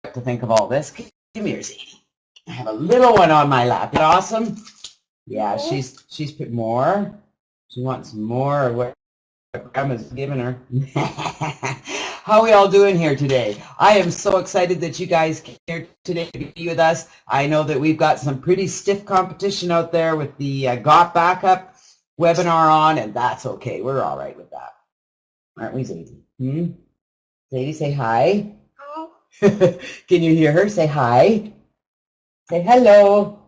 to think of all this. Come here, Zadie. I have a little one on my lap. Isn't that awesome? Yeah, she's put more. She wants more of what Grandma's giving her. How are we all doing here today? I am so excited that you guys came here today to be with us. I know that we've got some pretty stiff competition out there with the Got Backup webinar on, and that's okay. We're all right with that. Aren't we, Zadie? Zadie, say hi. Hi. Can you hear her? Say hi. Say hello.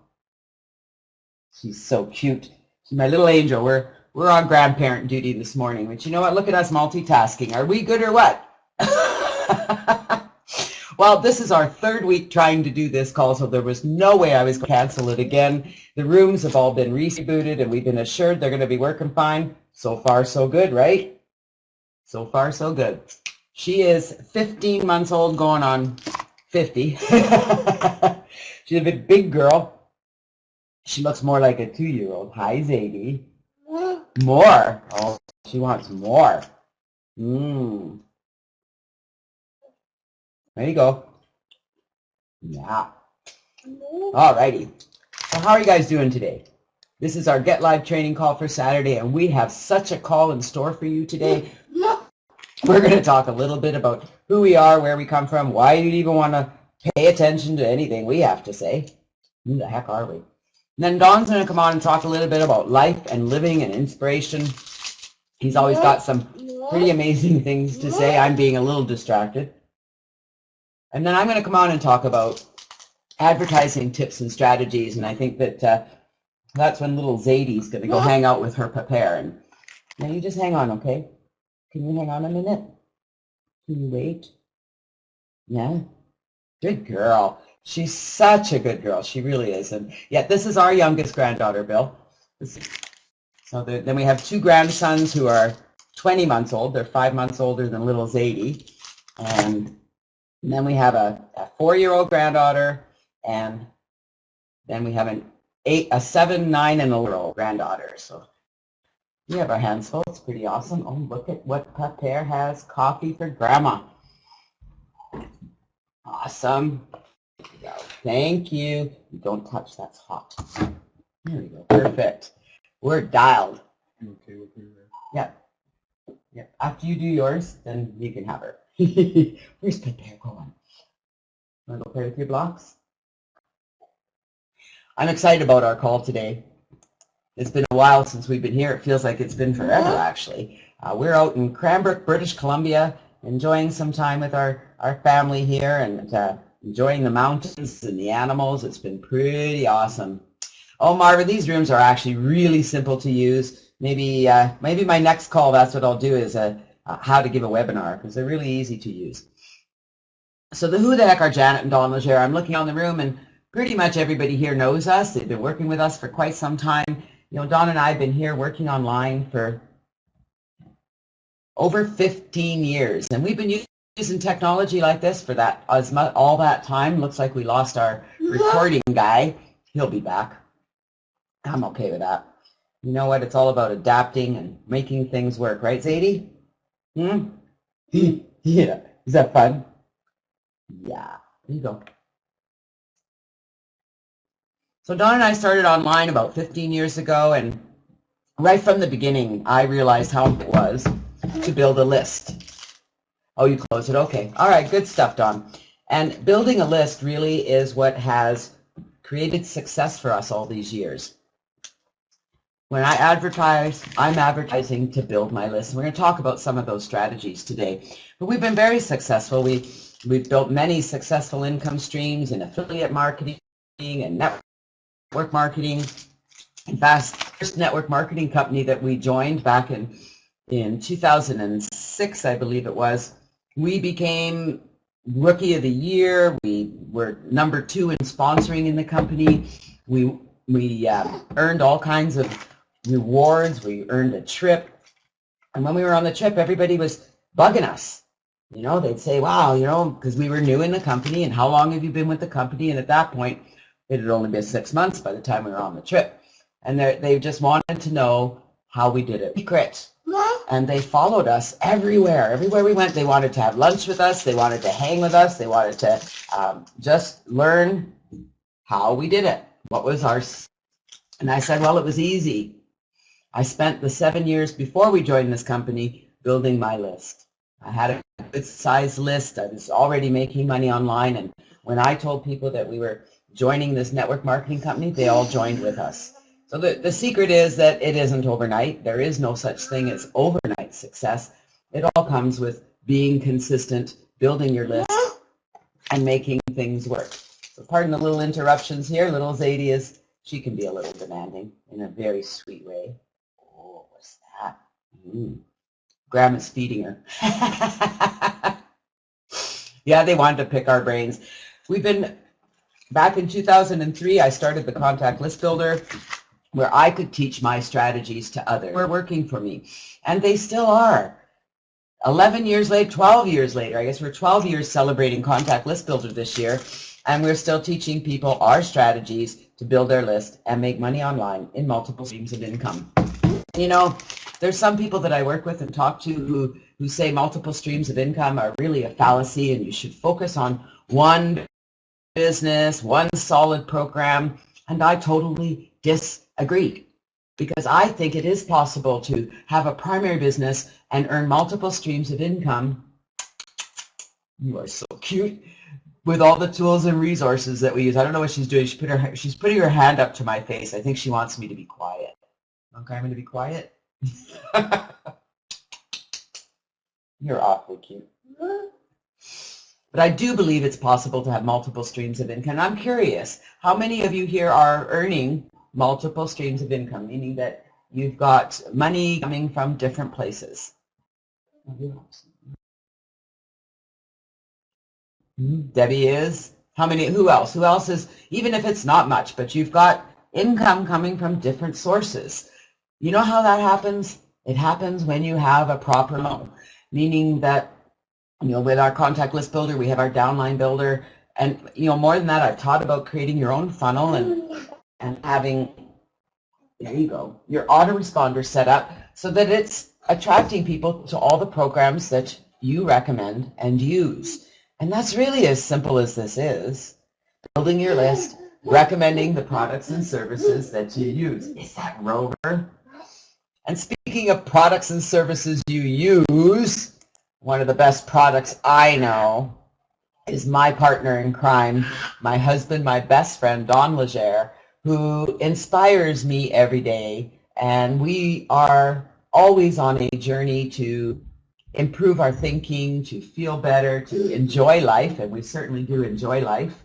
She's so cute. She's my little angel. We're on grandparent duty this morning, but you know what? Look at us multitasking. Are we good or what? Well, this is our third week trying to do this call, so there was no way I was going to cancel it again. The rooms have all been rebooted, and we've been assured they're going to be working fine. So far, so good, right? So far, so good. She is 15 months old, going on 50. She's a big girl. She looks more like a 2-year-old. Hi, Zadie. More. Oh, she wants more. There you go. Yeah. All righty. So how are you guys doing today? This is our Get Live training call for Saturday, and we have such a call in store for you today. We're going to talk a little bit about who we are, where we come from, why you'd even want to pay attention to anything we have to say. Who the heck are we? And then Don's going to come on and talk a little bit about life and living and inspiration. He's always got some pretty amazing things to say. I'm being a little distracted. And then I'm going to come on and talk about advertising tips and strategies. And I think that that's when little Zadie's going to go hang out with her papa. And now you just hang on, okay? Can you hang on a minute? Can you wait? Yeah? Good girl. She's such a good girl. She really is. And yeah, this is our youngest granddaughter, Bill. So then we have 2 grandsons who are 20 months old. They're 5 months older than little Zadie. And then we have a 4-year-old granddaughter. And then we have a 7, 9, and a 11-year-old granddaughter. So we have our hands full. It's pretty awesome. Oh, look at what Papa has. Coffee for Grandma. Awesome. Thank you. Don't touch. That's hot. There we go. Perfect. We're dialed. You okay with me? Yep. Yep. After you do yours, then you can have her. Where's Papa going? Want to go play with your blocks? I'm excited about our call today. It's been a while since we've been here. It feels like it's been forever, actually. We're out in Cranbrook, British Columbia, enjoying some time with our family here and enjoying the mountains and the animals. It's been pretty awesome. Oh, Marvin, these rooms are actually really simple to use. Maybe my next call, that's what I'll do, is how to give a webinar, because they're really easy to use. So who the heck are Janet and Dawn Legere? I'm looking on the room, and pretty much everybody here knows us. They've been working with us for quite some time. You know, Dawn and I have been here working online for over 15 years, and we've been using technology like this for all that time. Looks like we lost our recording guy. He'll be back. I'm okay with that. You know what? It's all about adapting and making things work, right, Zadie? Yeah. Is that fun? Yeah. There you go. So Dawn and I started online about 15 years ago, and right from the beginning, I realized how it was to build a list. Oh, you closed it? Okay. All right, good stuff, Dawn. And building a list really is what has created success for us all these years. When I advertise, I'm advertising to build my list. And we're going to talk about some of those strategies today. But we've been very successful. We've built many successful income streams in affiliate marketing and network marketing. In fact, the first network marketing company that we joined back in 2006, I believe it was, we became Rookie of the Year. We were number 2 in sponsoring in the company. We earned all kinds of rewards. We earned a trip. And when we were on the trip, everybody was bugging us. You know, they'd say, wow, you know, because we were new in the company, and how long have you been with the company? And at that point, it had only been 6 months by the time we were on the trip. And they just wanted to know how we did it. Secret. And they followed us everywhere. Everywhere we went, they wanted to have lunch with us. They wanted to hang with us. They wanted to just learn how we did it. What was our... And I said, well, it was easy. I spent the 7 years before we joined this company building my list. I had a good size list. I was already making money online, and when I told people that we were joining this network marketing company, they all joined with us. So the secret is that it isn't overnight. There is no such thing as overnight success. It all comes with being consistent, building your list, and making things work. So pardon the little interruptions here. Little Zadie she can be a little demanding in a very sweet way. Oh, what's that? Grandma's feeding her. Yeah, they wanted to pick our brains. Back in 2003, I started the Contact List Builder, where I could teach my strategies to others who were working for me. And they still are. 11 years later, 12 years later, I guess we're 12 years celebrating Contact List Builder this year, and we're still teaching people our strategies to build their list and make money online in multiple streams of income. You know, there's some people that I work with and talk to who say multiple streams of income are really a fallacy and you should focus on one business, one solid program, and I totally disagree. Because I think it is possible to have a primary business and earn multiple streams of income. You are so cute. With all the tools and resources that we use. I don't know what she's doing. She's putting her hand up to my face. I think she wants me to be quiet. Okay, I'm going to be quiet. You're awfully cute. But I do believe it's possible to have multiple streams of income. I'm curious, how many of you here are earning multiple streams of income, meaning that you've got money coming from different places? Debbie is. How many? Who else? Who else is, even if it's not much, but you've got income coming from different sources. You know how that happens? It happens when you have a proper loan, meaning that, you know, with our Contact List Builder, we have our downline builder, and, you know, more than that, I've taught about creating your own funnel and having, there you go, your autoresponder set up so that it's attracting people to all the programs that you recommend and use. And that's really as simple as this is. Building your list, recommending the products and services that you use. Is that Rover? And speaking of products and services you use, one of the best products I know is my partner in crime, my husband, my best friend, Don Legere, who inspires me every day. And we are always on a journey to improve our thinking, to feel better, to enjoy life, and we certainly do enjoy life.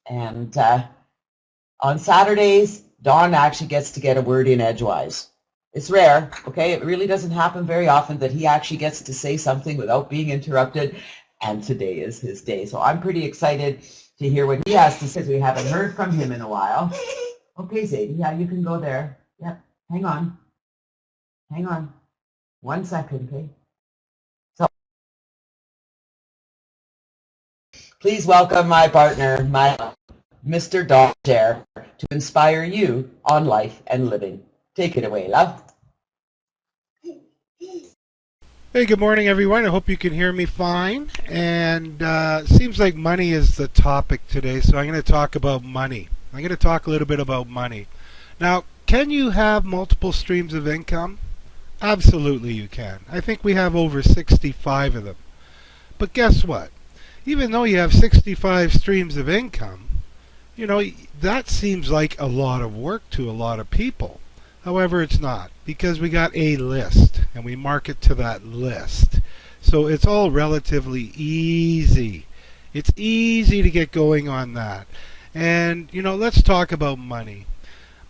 And on Saturdays, Don actually gets to get a word in edgewise. It's rare, okay? It really doesn't happen very often that he actually gets to say something without being interrupted, and today is his day. So I'm pretty excited to hear what he has to say, because we haven't heard from him in a while. Okay, Zadie, yeah, you can go there. Yep, hang on. Hang on. 1 second, okay? Please welcome my partner, my Mr. Don Legere, to inspire you on life and living. Take it away, love. Hey, good morning, everyone. I hope you can hear me fine. And it seems like money is the topic today, so I'm going to talk about money. I'm going to talk a little bit about money. Now, can you have multiple streams of income? Absolutely you can. I think we have over 65 of them. But guess what? Even though you have 65 streams of income, you know, that seems like a lot of work to a lot of people. However, it's not, because we got a list and we market to that list. So it's all relatively easy. It's easy to get going on that. And, you know, let's talk about money.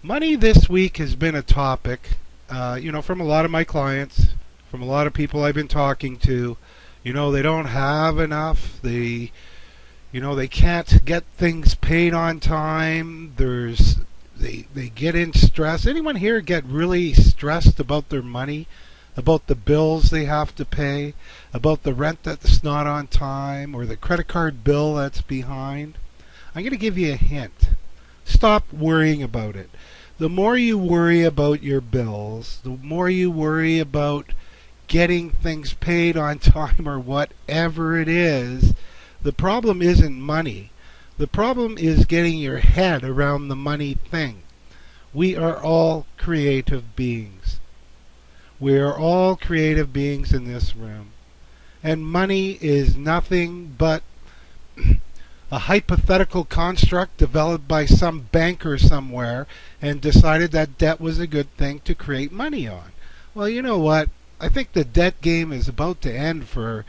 Money this week has been a topic, you know, from a lot of my clients, from a lot of people I've been talking to. You know, they don't have enough. They can't get things paid on time. They get in stress. Anyone here get really stressed about their money, about the bills they have to pay, about the rent that's not on time, or the credit card bill that's behind? I'm going to give you a hint. Stop worrying about it. The more you worry about your bills, the more you worry about getting things paid on time or whatever it is, the problem isn't money. The problem is getting your head around the money thing. We are all creative beings. We are all creative beings in this room. And money is nothing but a hypothetical construct developed by some banker somewhere and decided that debt was a good thing to create money on. Well, you know what? I think the debt game is about to end for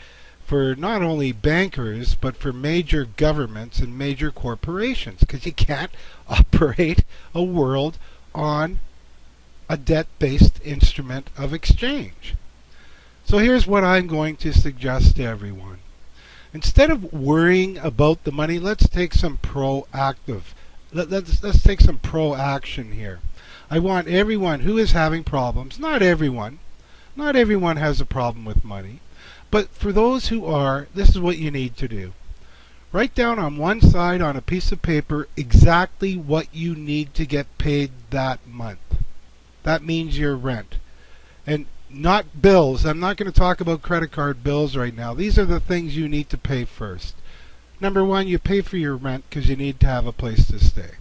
not only bankers, but for major governments and major corporations, because you can't operate a world on a debt-based instrument of exchange. So here's what I'm going to suggest to everyone. Instead of worrying about the money, let's take some let's take some pro-action here. I want everyone who is having problems, not everyone has a problem with money, but for those who are, this is what you need to do. Write down on one side on a piece of paper exactly what you need to get paid that month. That means your rent. And not bills. I'm not going to talk about credit card bills right now. These are the things you need to pay first. Number one, you pay for your rent because you need to have a place to stay.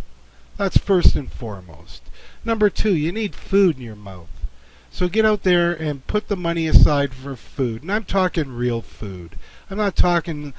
That's first and foremost. Number two, you need food in your mouth. So get out there and put the money aside for food. And I'm talking real food. I'm not talking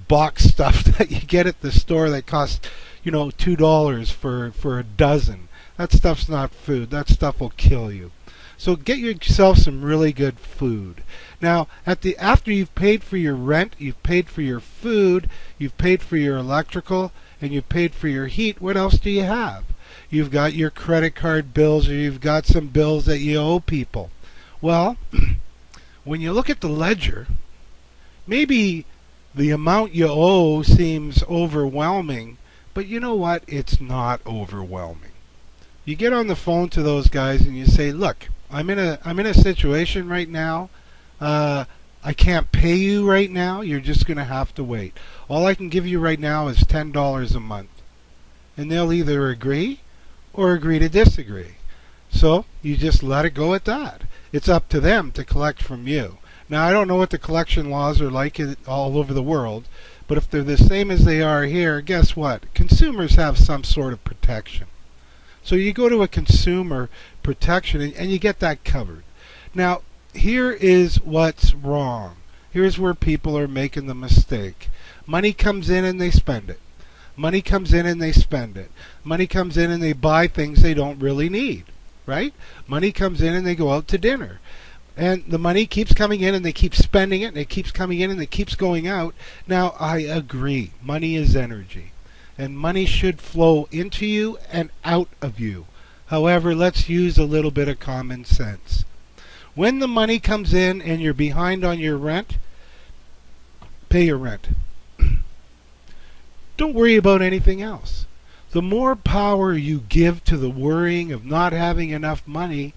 box stuff that you get at the store that costs, $2 for a dozen. That stuff's not food. That stuff will kill you. So get yourself some really good food. Now, after you've paid for your rent, you've paid for your food, you've paid for your electrical, and you've paid for your heat, what else do you have? You've got your credit card bills, or you've got some bills that you owe people. Well, when you look at the ledger, maybe the amount you owe seems overwhelming, but you know what? It's not overwhelming. You get on the phone to those guys and you say, look, I'm in a situation right now. I can't pay you right now. You're just going to have to wait. All I can give you right now is $10 a month. And they'll either agree or agree to disagree. So you just let it go at that. It's up to them to collect from you. Now, I don't know what the collection laws are like all over the world, but if they're the same as they are here, guess what? Consumers have some sort of protection. So you go to a consumer protection and you get that covered. Now, here is what's wrong. Here's where people are making the mistake. Money comes in and they spend it. Money comes in and they spend it. Money comes in and they buy things they don't really need, right? Money comes in and they go out to dinner. And the money keeps coming in and they keep spending it, and it keeps coming in and it keeps going out. Now, I agree. Money is energy. And money should flow into you and out of you. However, let's use a little bit of common sense. When the money comes in and you're behind on your rent, pay your rent. Don't worry about anything else. The more power you give to the worrying of not having enough money,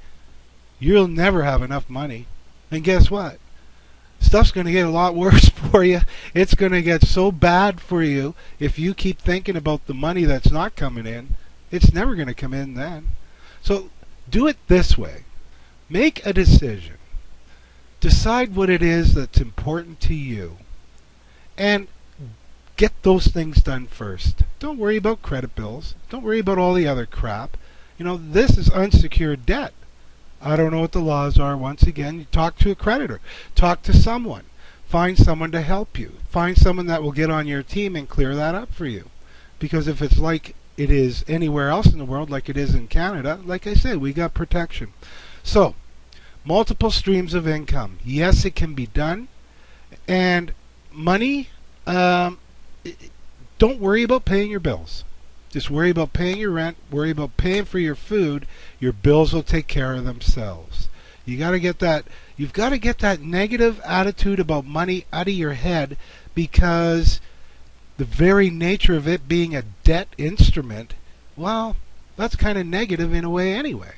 you'll never have enough money. And guess what? Stuff's going to get a lot worse for you. It's going to get so bad for you if you keep thinking about the money that's not coming in. It's never going to come in then. So do it this way. Make a decision. Decide what it is that's important to you. And get those things done first. Don't worry about credit bills. Don't worry about all the other crap. This is unsecured debt. I don't know what the laws are. Once again, you talk to a creditor. Talk to someone. Find someone to help you. Find someone that will get on your team and clear that up for you. Because if it's like it is anywhere else in the world, like it is in Canada, like I said, we got protection. So, multiple streams of income. Yes, it can be done. And money, don't worry about paying your bills. Just worry about paying your rent, worry about paying for your food. Your bills will take care of themselves. You've got to get that negative attitude about money out of your head, because the very nature of it being a debt instrument, well, that's kind of negative in a way anyway.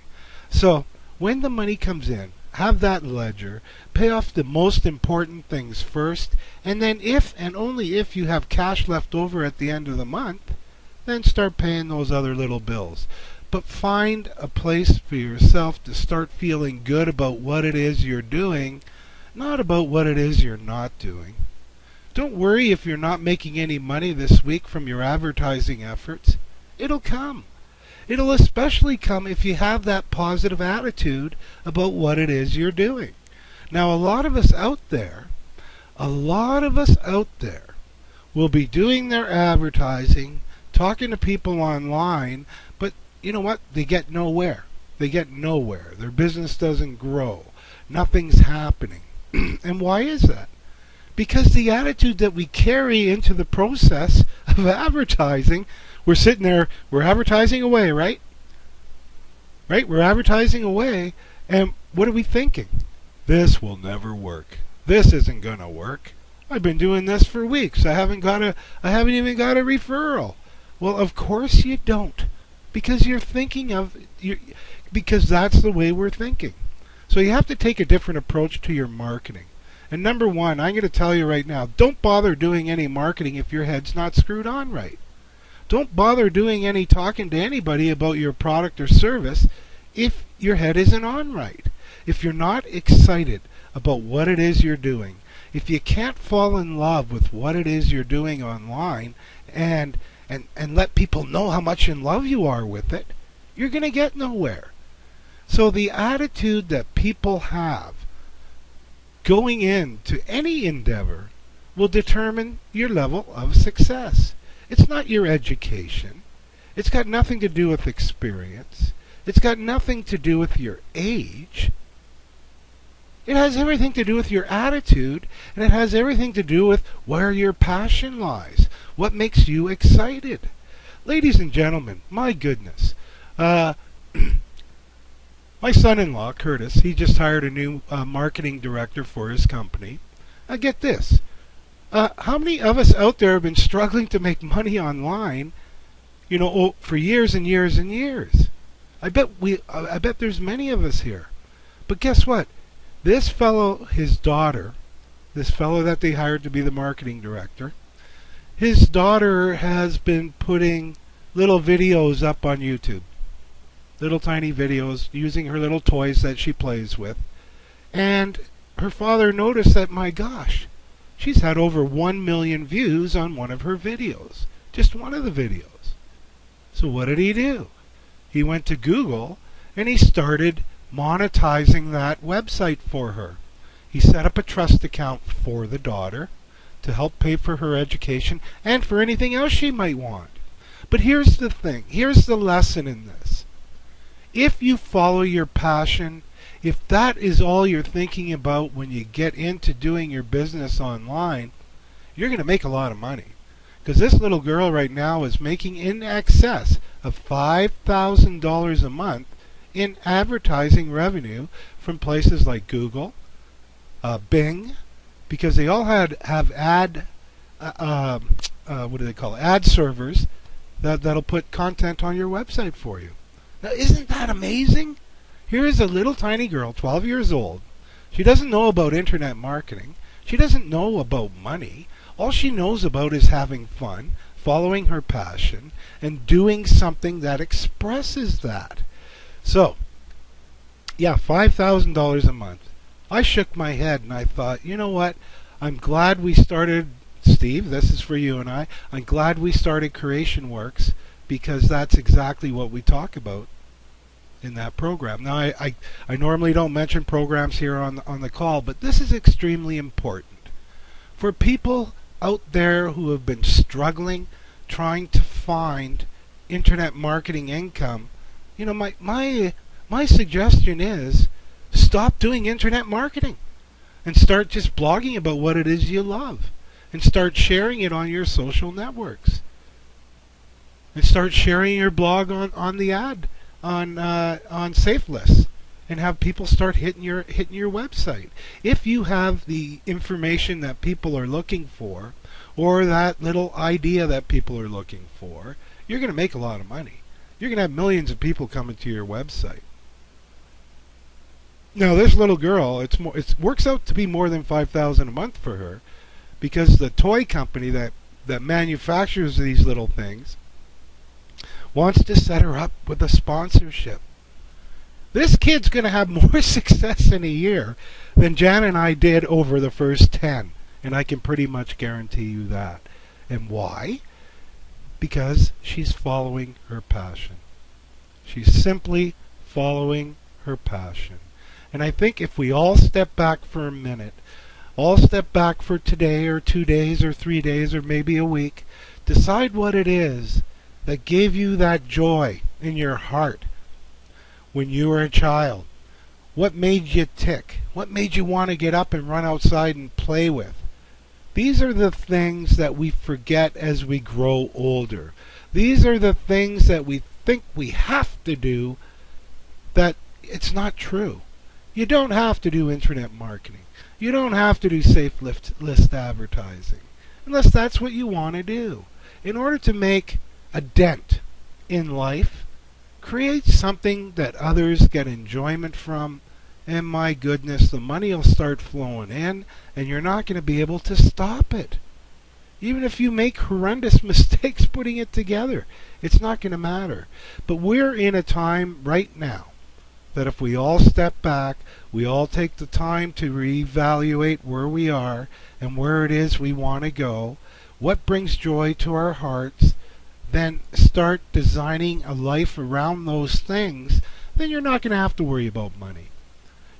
So when the money comes in, have that ledger, pay off the most important things first, and then if and only if you have cash left over at the end of the month, then start paying those other little bills. But find a place for yourself to start feeling good about what it is you're doing, not about what it is you're not doing. Don't worry if you're not making any money this week from your advertising efforts. It'll come. It'll especially come if you have that positive attitude about what it is you're doing. Now, a lot of us out there will be doing their advertising, talking to people online, but you know what? They get nowhere. They get nowhere. Their business doesn't grow. Nothing's happening. And why is that? Because the attitude that we carry into the process of advertising, we're sitting there, we're advertising away, right? Right? We're advertising away, and what are we thinking? This will never work. This isn't going to work. I've been doing this for weeks. I haven't even got a referral. Well, of course you don't, because you're thinking because that's the way we're thinking. So you have to take a different approach to your marketing. And number one, I'm going to tell you right now, don't bother doing any marketing if your head's not screwed on right. Don't bother doing any talking to anybody about your product or service if your head isn't on right. If you're not excited about what it is you're doing, if you can't fall in love with what it is you're doing online and let people know how much in love you are with it, you're going to get nowhere. So the attitude that people have going into any endeavor will determine your level of success. It's not your education. It's got nothing to do with experience. It's got nothing to do with your age. It has everything to do with your attitude, and it has everything to do with where your passion lies, what makes you excited. Ladies and gentlemen, my goodness. My son-in-law, Curtis, he just hired a new marketing director for his company. Now get this. How many of us out there have been struggling to make money online, for years and years and years? I bet there's many of us here. But guess what? This fellow, his daughter, this fellow that they hired to be the marketing director, his daughter has been putting little videos up on YouTube. Little tiny videos using her little toys that she plays with. And her father noticed that, my gosh, she's had over 1 million views on one of her videos. Just one of the videos. So what did he do? He went to Google and he started monetizing that website for her. He set up a trust account for the daughter to help pay for her education and for anything else she might want. But here's the thing. Here's the lesson in this. If you follow your passion, if that is all you're thinking about when you get into doing your business online, you're going to make a lot of money. Because this little girl right now is making in excess of $5,000 a month in advertising revenue from places like Google, Bing, because they all have ad, what do they call it? Ad servers that'll put content on your website for you. Now, isn't that amazing? Here is a little tiny girl, 12 years old. She doesn't know about internet marketing. She doesn't know about money. All she knows about is having fun, following her passion, and doing something that expresses that. So, yeah, $5,000 a month. I shook my head and I thought, you know what? I'm glad we started, Steve, this is for you and I'm glad we started Creation Works, because that's exactly what we talk about in that program. Now, I normally don't mention programs here on the call, but this is extremely important. For people out there who have been struggling, trying to find internet marketing income, my suggestion is stop doing internet marketing and start just blogging about what it is you love and start sharing it on your social networks. And start sharing your blog on the ad on Safe Lists, and have people start hitting your website. If you have the information that people are looking for, or that little idea that people are looking for, you're going to make a lot of money. You're going to have millions of people coming to your website. Now, this little girl, it works out to be more than $5,000 a month for her, because the toy company that manufactures these little things wants to set her up with a sponsorship. This kid's going to have more success in a year than Jan and I did over the first 10 And I can pretty much guarantee you that. And why? Because she's following her passion. She's simply following her passion. And I think if we all step back for a minute, all step back for today or 2 days or 3 days or maybe a week, decide what it is that gave you that joy in your heart when you were a child. What made you tick? What made you want to get up and run outside and play with? These are the things that we forget as we grow older. These are the things that we think we have to do, that it's not true. You don't have to do internet marketing. You don't have to do safe list advertising unless that's what you want to do. In order to make a dent in life, create something that others get enjoyment from, and my goodness, the money will start flowing in, and you're not going to be able to stop it. Even if you make horrendous mistakes putting it together, it's not going to matter. But we're in a time right now that if we all step back, we all take the time to reevaluate where we are and where it is we want to go, what brings joy to our hearts, then start designing a life around those things, then you're not going to have to worry about money.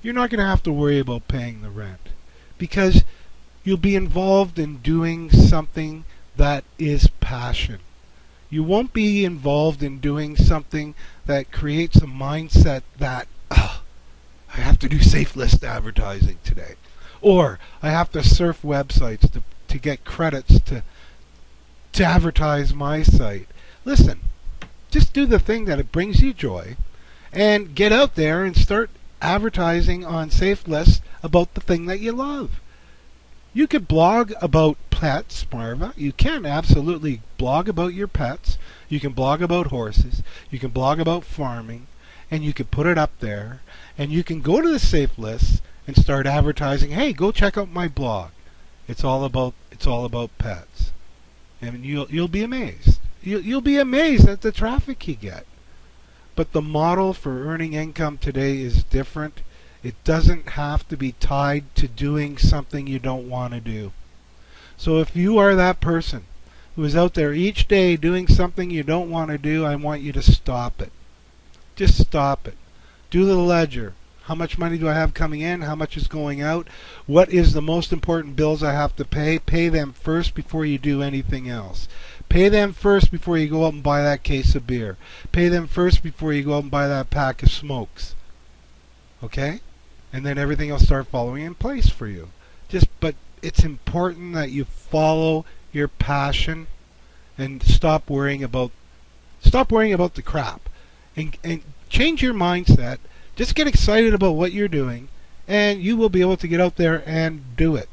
You're not going to have to worry about paying the rent, because you'll be involved in doing something that is passion. You won't be involved in doing something that creates a mindset that, I have to do safe list advertising today, or I have to surf websites to get credits to advertise my site. Listen, just do the thing that it brings you joy, and get out there and start advertising on safe lists about the thing that you love. You could blog about pets, Marva. You can absolutely blog about your pets. You can blog about horses. You can blog about farming, and you can put it up there. And you can go to the safe lists and start advertising. Hey, go check out my blog. It's all about pets, and you'll be amazed. You'll be amazed at the traffic you get. But the model for earning income today is different. It doesn't have to be tied to doing something you don't want to do. So if you are that person who is out there each day doing something you don't want to do, I want you to stop it. Just stop it. Do the ledger. How much money do I have coming in? How much is going out? What is the most important bills I have to pay? Pay them first before you do anything else. Pay them first before you go out and buy that case of beer. Pay them first before you go out and buy that pack of smokes. Okay? And then everything will start following in place for you. But it's important that you follow your passion and stop worrying about the crap, and change your mindset. Just get excited about what you're doing, and you will be able to get out there and do it.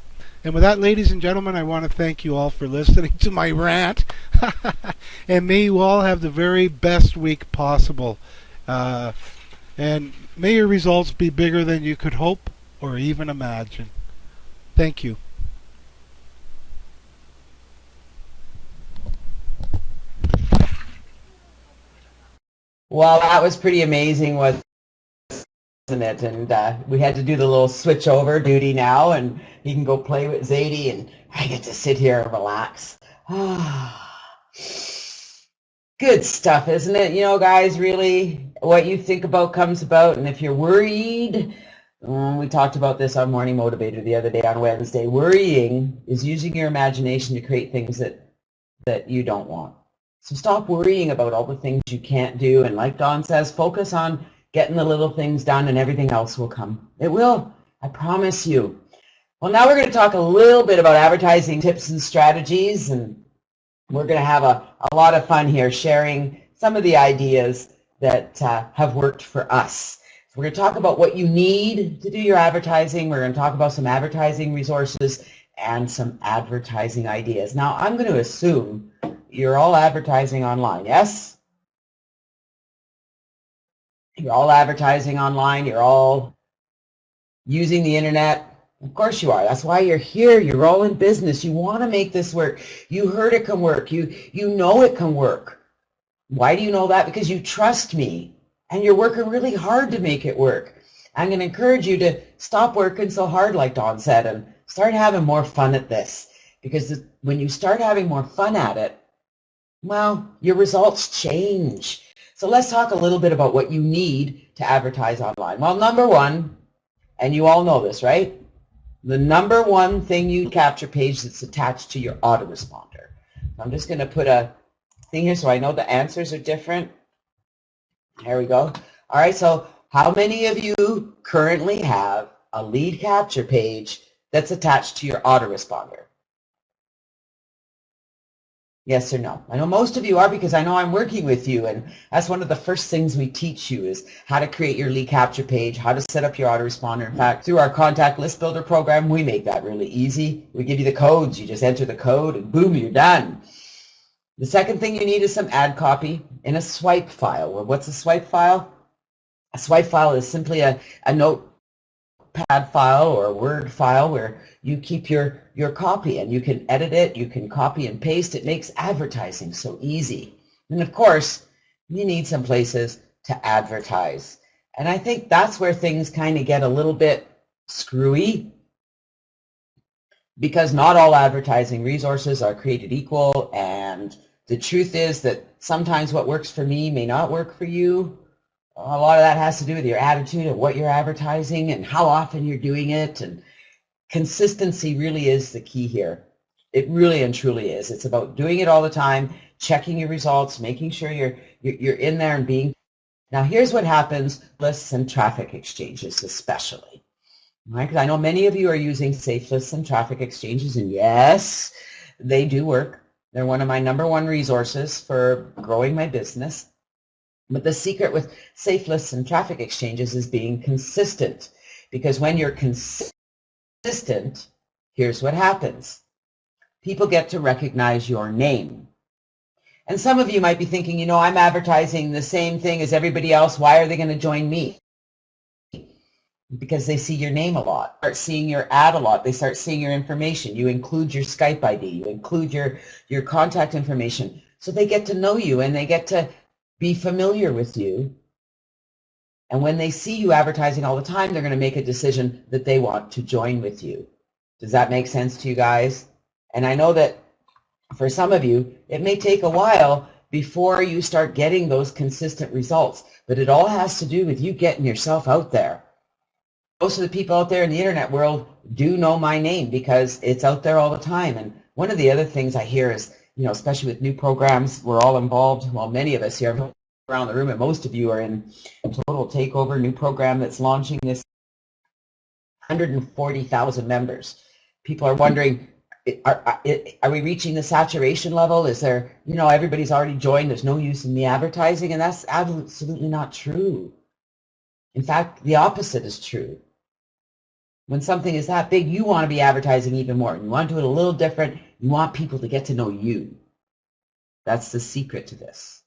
And with that, ladies and gentlemen, I want to thank you all for listening to my rant. And may you all have the very best week possible. And may your results be bigger than you could hope or even imagine. Thank you. Well, that was pretty amazing, wasn't it? And we had to do the little switch over duty now, and you can go play with Zadie, and I get to sit here and relax. Good stuff, isn't it? You know, guys, really, what you think about comes about, and if you're worried, we talked about this on Morning Motivator the other day on Wednesday, worrying is using your imagination to create things that you don't want. So stop worrying about all the things you can't do, and like Dawn says, focus on getting the little things done, and everything else will come. It will. I promise you. Well, now we're going to talk a little bit about advertising tips and strategies, and we're going to have a lot of fun here sharing some of the ideas that have worked for us. So we're going to talk about what you need to do your advertising. We're going to talk about some advertising resources and some advertising ideas. Now, I'm going to assume you're all advertising online, yes? You're all advertising online. You're all using the internet. Of course you are. That's why you're here. You're all in business. You want to make this work. You heard it can work. You know it can work. Why do you know that? Because you trust me, and you're working really hard to make it work. I'm going to encourage you to stop working so hard, like Dawn said, and start having more fun at this, because when you start having more fun at it, well, your results change. So let's talk a little bit about what you need to advertise online. Well, number one, and you all know this, right? The number one thing you capture page that's attached to your autoresponder. I'm just going to put a thing here so I know the answers are different. There we go. All right, so how many of you currently have a lead capture page that's attached to your autoresponder? Yes or no? I know most of you are, because I know I'm working with you, and that's one of the first things we teach you is how to create your lead capture page, how to set up your autoresponder. In fact, through our Contact List Builder program, we make that really easy. We give you the codes. You just enter the code and boom, you're done. The second thing you need is some ad copy in a swipe file. Well, what's a swipe file? A swipe file is simply a notepad file or a Word file where you keep your copy, and you can edit it, you can copy and paste. It makes advertising so easy. And of course, you need some places to advertise. And I think that's where things kind of get a little bit screwy, because not all advertising resources are created equal, and the truth is that sometimes what works for me may not work for you. A lot of that has to do with your attitude of what you're advertising and how often you're doing it, and consistency really is the key here. It really and truly is. It's about doing it all the time, checking your results, making sure you're in there and being. Now here's what happens, lists and traffic exchanges especially. Right? Because I know many of you are using safe lists and traffic exchanges, and yes, they do work. They're one of my number one resources for growing my business. But the secret with safe lists and traffic exchanges is being consistent, because when you're consistent, here's what happens. People get to recognize your name. And some of you might be thinking, you know, I'm advertising the same thing as everybody else. Why are they going to join me? Because they see your name a lot, start seeing your ad a lot, they start seeing your information. You include your Skype ID, you include your contact information. So they get to know you, and they get to be familiar with you. And when they see you advertising all the time, they're going to make a decision that they want to join with you. Does that make sense to you guys? And I know that for some of you, it may take a while before you start getting those consistent results, but it all has to do with you getting yourself out there. Most of the people out there in the internet world do know my name because it's out there all the time. And one of the other things I hear is, you know, especially with new programs, we're all involved. Well, many of us here around the room, and most of you are in Total Takeover, new program that's launching this 140,000 members. People are wondering, are we reaching the saturation level? Is there, you know, everybody's already joined, there's no use in me advertising? And that's absolutely not true. In fact, the opposite is true. When something is that big, you want to be advertising even more. You want to do it a little different. You want people to get to know you. That's the secret to this.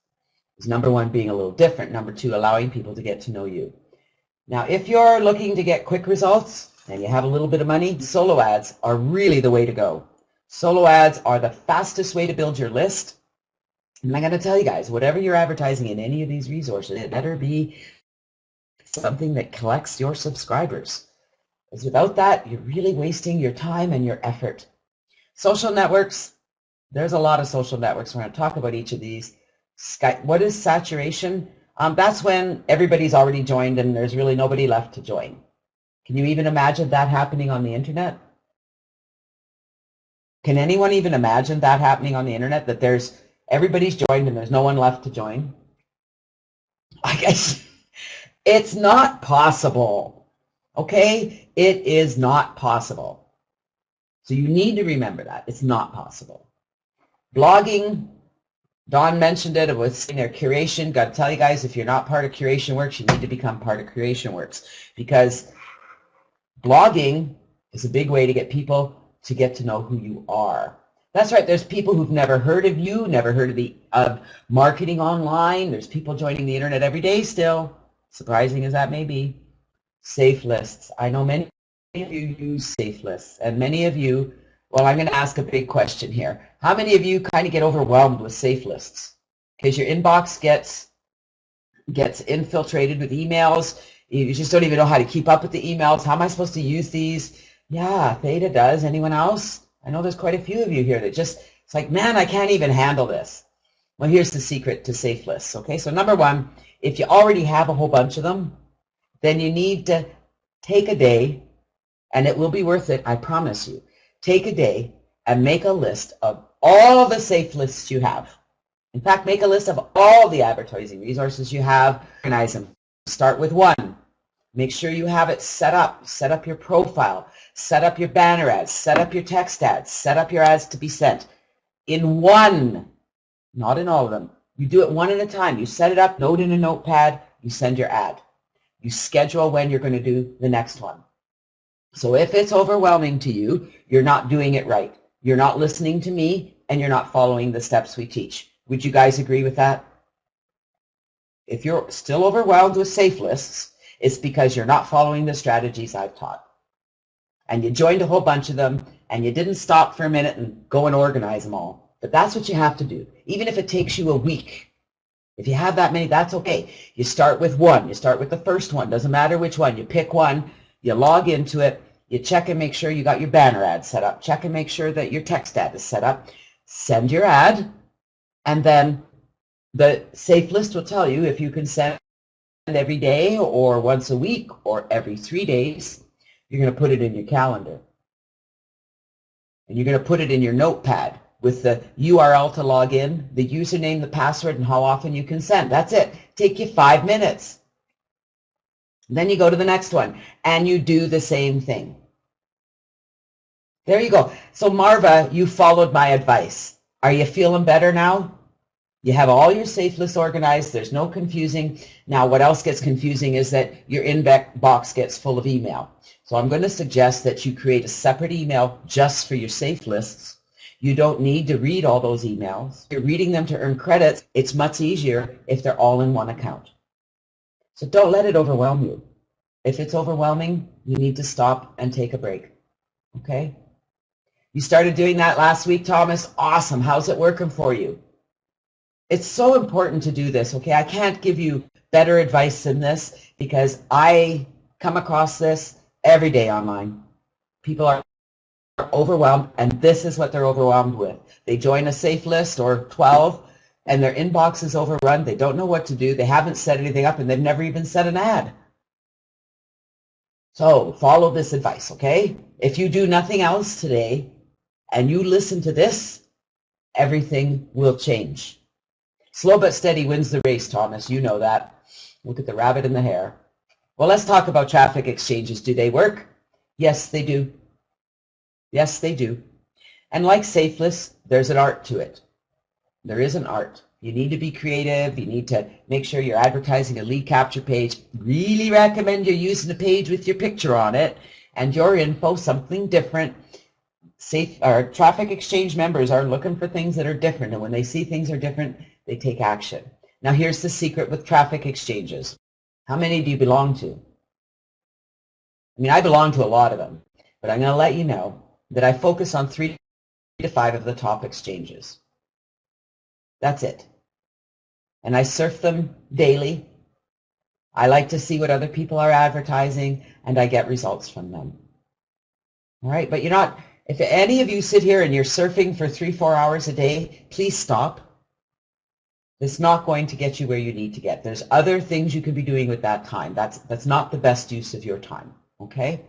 Is number one, being a little different. Number two, allowing people to get to know you. Now, if you're looking to get quick results and you have a little bit of money, solo ads are really the way to go. Solo ads are the fastest way to build your list. And I'm going to tell you guys, whatever you're advertising in any of these resources, it better be something that collects your subscribers. Because without that, you're really wasting your time and your effort. Social networks, there's a lot of social networks. We're going to talk about each of these. Skype, what is saturation? That's when everybody's already joined and there's really nobody left to join. Can you even imagine that happening on the internet? Can anyone even imagine that happening on the internet, that there's everybody's joined and there's no one left to join? I guess it's not possible. Okay? It is not possible. So you need to remember that. It's not possible. Blogging, Dawn mentioned it with their curation. Got to tell you guys, if you're not part of Curation Works, you need to become part of Curation Works, because blogging is a big way to get people to get to know who you are. That's right. There's people who've never heard of you, never heard of marketing online. There's people joining the internet every day still, surprising as that may be. Safe lists. I know many of you use safe lists, and many of you, well, I'm going to ask a big question here. How many of you kind of get overwhelmed with safe lists? Because your inbox gets infiltrated with emails. You just don't even know how to keep up with the emails. How am I supposed to use these? Yeah, Theta does. Anyone else? I know there's quite a few of you here that just, it's like, man, I can't even handle this. Well, here's the secret to safe lists, okay? So number one, if you already have a whole bunch of them, then you need to take a day, and it will be worth it, I promise you. Take a day and make a list of all the safe lists you have. In fact, make a list of all the advertising resources you have, organize them. Start with one. Make sure you have it set up your profile, set up your banner ads, set up your text ads, set up your ads to be sent in one, not in all of them. You do it one at a time. You set it up, note in a notepad, you send your ad. You schedule when you're going to do the next one. So if it's overwhelming to you, you're not doing it right. You're not listening to me, and you're not following the steps we teach. Would you guys agree with that? If you're still overwhelmed with safe lists, it's because you're not following the strategies I've taught. And you joined a whole bunch of them, and you didn't stop for a minute and go and organize them all. But that's what you have to do, even if it takes you a week. If you have that many, that's okay. You start with one. You start with the first one. Doesn't matter which one. You pick one, you log into it, you check and make sure you got your banner ad set up. Check and make sure that your text ad is set up. Send your ad, and then the safe list will tell you if you can send every day or once a week or every 3 days. You're going to put it in your calendar. And you're going to put it in your notepad with the URL to log in, the username, the password, and how often you can send. That's it. Take you 5 minutes. Then you go to the next one, and you do the same thing. There you go. So Marva, you followed my advice. Are you feeling better now? You have all your safe lists organized. There's no confusing. Now, what else gets confusing is that your inbox gets full of email. So I'm going to suggest that you create a separate email just for your safe lists. You don't need to read all those emails. If you're reading them to earn credits, it's much easier if they're all in one account. So don't let it overwhelm you. If it's overwhelming, you need to stop and take a break. Okay? You started doing that last week, Thomas. Awesome. How's it working for you? It's so important to do this, okay? I can't give you better advice than this because I come across this every day online. People are overwhelmed, and this is what they're overwhelmed with. They join a safe list or 12, and their inbox is overrun. They don't know what to do. They haven't set anything up, and they've never even set an ad. So follow this advice, okay? If you do nothing else today and you listen to this, everything will change. Slow but steady wins the race, Thomas. You know that. Look at the rabbit and the hare. Well, let's talk about traffic exchanges. Do they work? Yes, they do. Yes, they do. And like safe lists, there's an art to it. There is an art. You need to be creative. You need to make sure you're advertising a lead capture page. Really recommend you're using a page with your picture on it and your info, something different. Traffic exchange members are looking for things that are different, and when they see things are different, they take action. Now here's the secret with traffic exchanges. How many do you belong to? I mean, I belong to a lot of them, but I'm going to let you know that I focus on 3 to 5 of the top exchanges. That's it. And I surf them daily. I like to see what other people are advertising, and I get results from them. All right, but you're not, if any of you sit here and you're surfing for 3-4 hours a day, please stop. It's not going to get you where you need to get. There's other things you could be doing with that time. That's not the best use of your time, okay?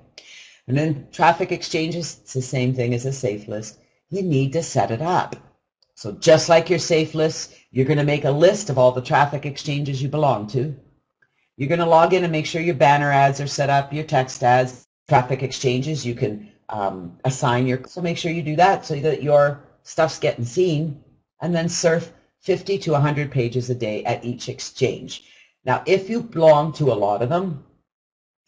And then traffic exchanges, it's the same thing as a safe list. You need to set it up. So just like your safe list, you're going to make a list of all the traffic exchanges you belong to. You're going to log in and make sure your banner ads are set up, your text ads, traffic exchanges. You can assign your, so make sure you do that so that your stuff's getting seen, and then surf 50 to 100 pages a day at each exchange. Now, if you belong to a lot of them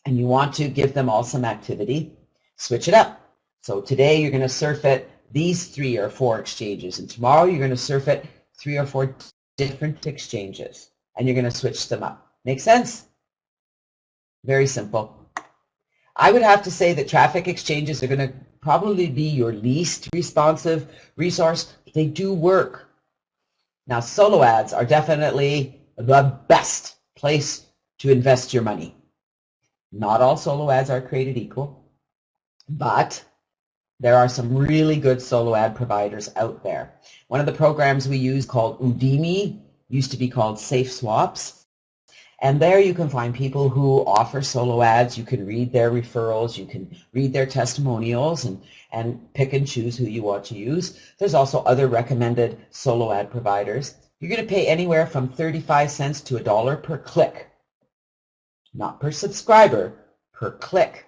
and you want to give them all some activity, switch it up. So today you're going to surf at these 3 or 4 exchanges, and tomorrow you're going to surf at 3 or 4 different exchanges, and you're going to switch them up. Make sense? Very simple. I would have to say that traffic exchanges are going to probably be your least responsive resource. They do work. Now, solo ads are definitely the best place to invest your money. Not all solo ads are created equal. But there are some really good solo ad providers out there. One of the programs we use called Udemy used to be called Safe Swaps. And there you can find people who offer solo ads. You can read their referrals. You can read their testimonials and pick and choose who you want to use. There's also other recommended solo ad providers. You're going to pay anywhere from 35 cents to $1 per click. Not per subscriber, per click.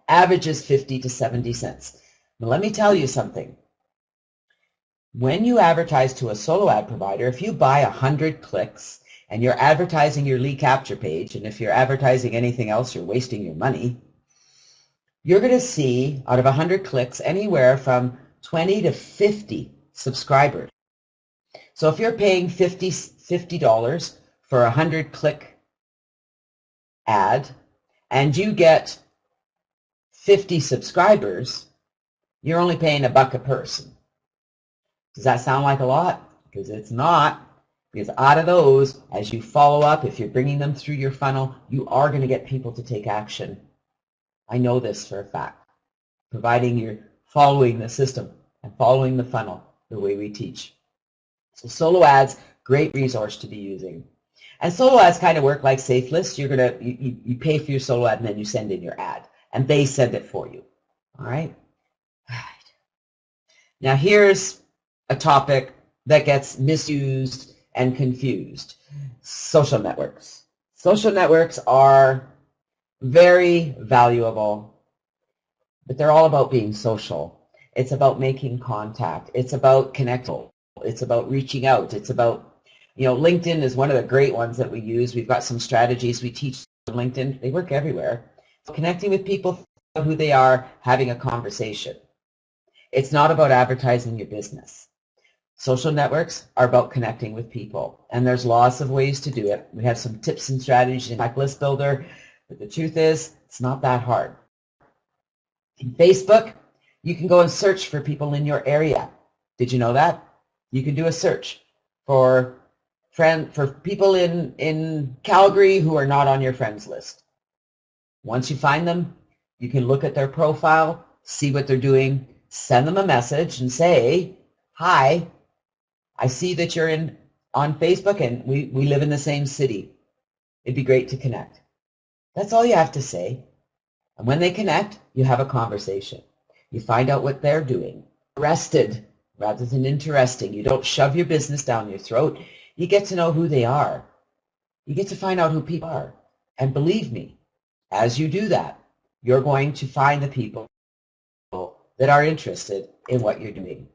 Average is 50 to 70 cents. Now let me tell you something. When you advertise to a solo ad provider, if you buy 100 clicks and you're advertising your lead capture page, and if you're advertising anything else, you're wasting your money, you're going to see out of 100 clicks anywhere from 20 to 50 subscribers. So if you're paying $50 for a 100 click ad and you get 50 subscribers, you're only paying $1 a person. Does that sound like a lot? Because it's not. Because out of those, as you follow up, if you're bringing them through your funnel, you are going to get people to take action. I know this for a fact, providing you're following the system and following the funnel the way we teach. So solo ads, great resource to be using. And solo ads kind of work like Safe List. You're gonna you pay for your solo ad and then you send in your ad, and they send it for you. All right. Now here's a topic that gets misused and confused. Social networks. Social networks are very valuable, but they're all about being social. It's about making contact. It's about connecting. It's about reaching out. It's about, LinkedIn is one of the great ones that we use. We've got some strategies we teach on LinkedIn. They work everywhere. Connecting with people, who they are, having a conversation. It's not about advertising your business. Social networks are about connecting with people, and there's lots of ways to do it. We have some tips and strategies in Checklist Builder, but the truth is, it's not that hard. In Facebook, you can go and search for people in your area. Did you know that? You can do a search for people in Calgary who are not on your friends list. Once you find them, you can look at their profile, see what they're doing, send them a message and say, hi, I see that you're on Facebook and we live in the same city. It'd be great to connect. That's all you have to say. And when they connect, you have a conversation. You find out what they're doing. Interested rather than interesting. You don't shove your business down your throat. You get to know who they are. You get to find out who people are. And believe me, as you do that, you're going to find the people that are interested in what you're doing.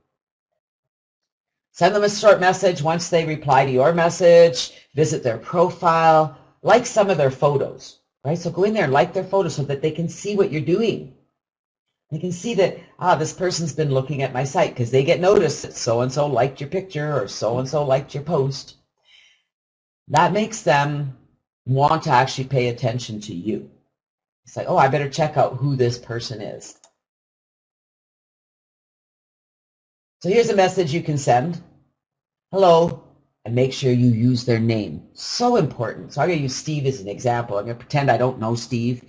Send them a short message. Once they reply to your message, visit their profile, like some of their photos, right? So go in there and like their photos so that they can see what you're doing. They can see that, this person's been looking at my site, because they get noticed that so-and-so liked your picture or so-and-so liked your post. That makes them want to actually pay attention to you. It's like, I better check out who this person is. So here's a message you can send. Hello, and make sure you use their name. So important. So I'm going to use Steve as an example. I'm going to pretend I don't know Steve.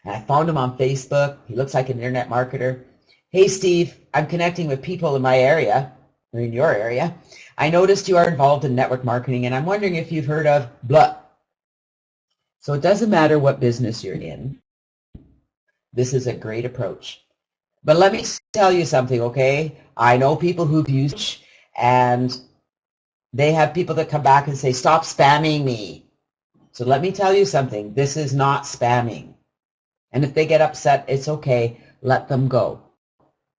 And I found him on Facebook. He looks like an internet marketer. Hey, Steve, I'm connecting with people in my area, or in your area. I noticed you are involved in network marketing, and I'm wondering if you've heard of blah. So it doesn't matter what business you're in. This is a great approach. But let me tell you something, okay? I know people who've used, and they have people that come back and say, stop spamming me. So let me tell you something. This is not spamming. And if they get upset, it's okay. Let them go.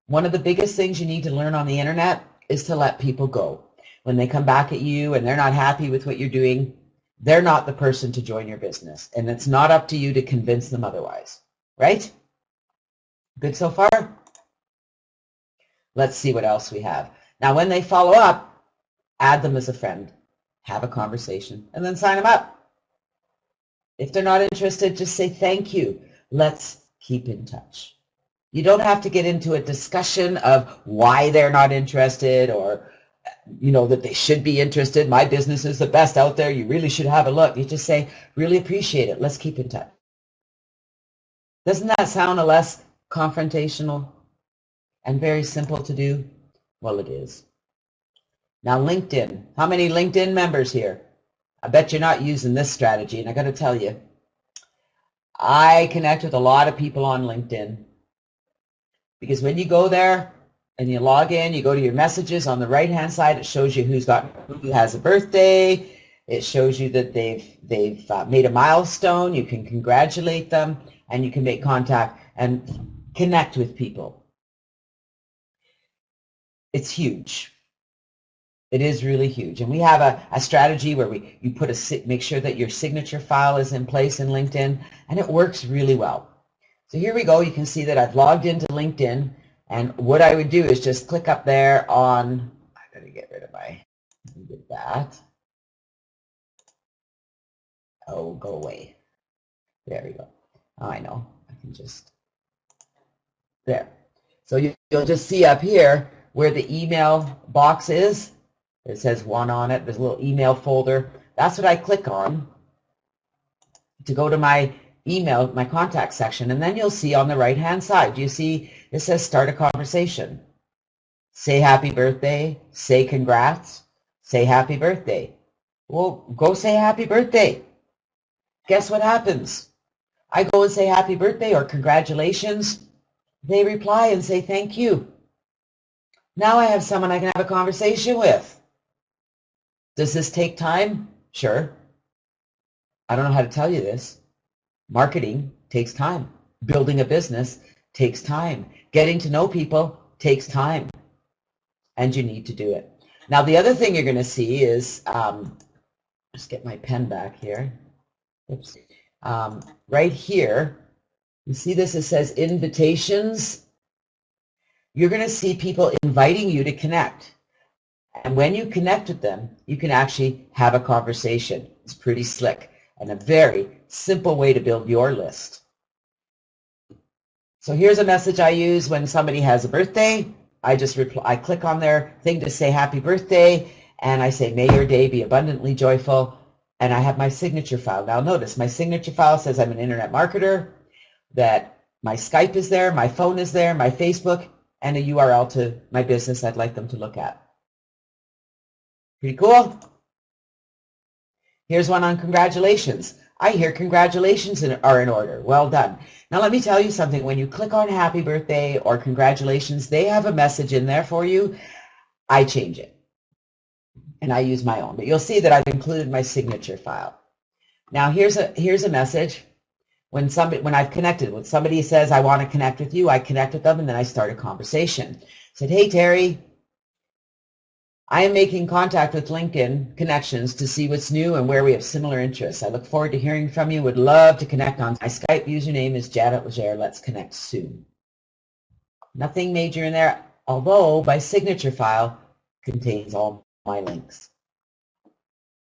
One of the biggest things you need to learn on the internet is to let people go. When they come back at you and they're not happy with what you're doing, they're not the person to join your business. And it's not up to you to convince them otherwise. Right? Good so far? Let's see what else we have. Now, when they follow up, add them as a friend, have a conversation, and then sign them up. If they're not interested, just say thank you. Let's keep in touch. You don't have to get into a discussion of why they're not interested or, that they should be interested. My business is the best out there. You really should have a look. You just say, really appreciate it. Let's keep in touch. Doesn't that sound a less confrontational, and very simple to do? Well, it is. Now, LinkedIn. How many LinkedIn members here? I bet you're not using this strategy, and I got to tell you, I connect with a lot of people on LinkedIn because when you go there and you log in, you go to your messages on the right-hand side, it shows you who has a birthday. It shows you that they've made a milestone. You can congratulate them, and you can make contact and connect with people. It's huge. It is really huge. And we have a strategy where you make sure that your signature file is in place in LinkedIn, and it works really well. So here we go. You can see that I've logged into LinkedIn, and what I would do is just click up there on, I gotta get rid of that. Oh, go away. There we go. Oh, I know. I can just, there. So you'll just see up here where the email box is. It says one on it. There's a little email folder. That's what I click on to go to my email, my contact section. And then you'll see on the right-hand side, do you see it says start a conversation? Say happy birthday. Say congrats. Say happy birthday. Well, go say happy birthday. Guess what happens? I go and say happy birthday or congratulations. They reply and say thank you. Now I have someone I can have a conversation with. Does this take time? Sure. I don't know how to tell you this. Marketing takes time. Building a business takes time. Getting to know people takes time. And you need to do it. Now the other thing you're going to see is, just get my pen back here. Oops. Right here, you see this, it says invitations. You're going to see people inviting you to connect. And when you connect with them, you can actually have a conversation. It's pretty slick and a very simple way to build your list. So here's a message I use when somebody has a birthday. I click on their thing to say happy birthday, and I say, may your day be abundantly joyful, and I have my signature file. Now notice, my signature file says I'm an internet marketer, that my Skype is there, my phone is there, my Facebook, and a URL to my business I'd like them to look at. Pretty cool? Here's one on congratulations. I hear congratulations are in order. Well done. Now let me tell you something. When you click on happy birthday or congratulations, they have a message in there for you. I change it. And I use my own. But you'll see that I've included my signature file. Now here's a message. When I've connected, when somebody says, I want to connect with you, I connect with them and then I start a conversation. I said, hey Terry, I am making contact with LinkedIn connections to see what's new and where we have similar interests. I look forward to hearing from you. Would love to connect on. My Skype username is Janet Legere. Let's connect soon. Nothing major in there, although my signature file contains all my links.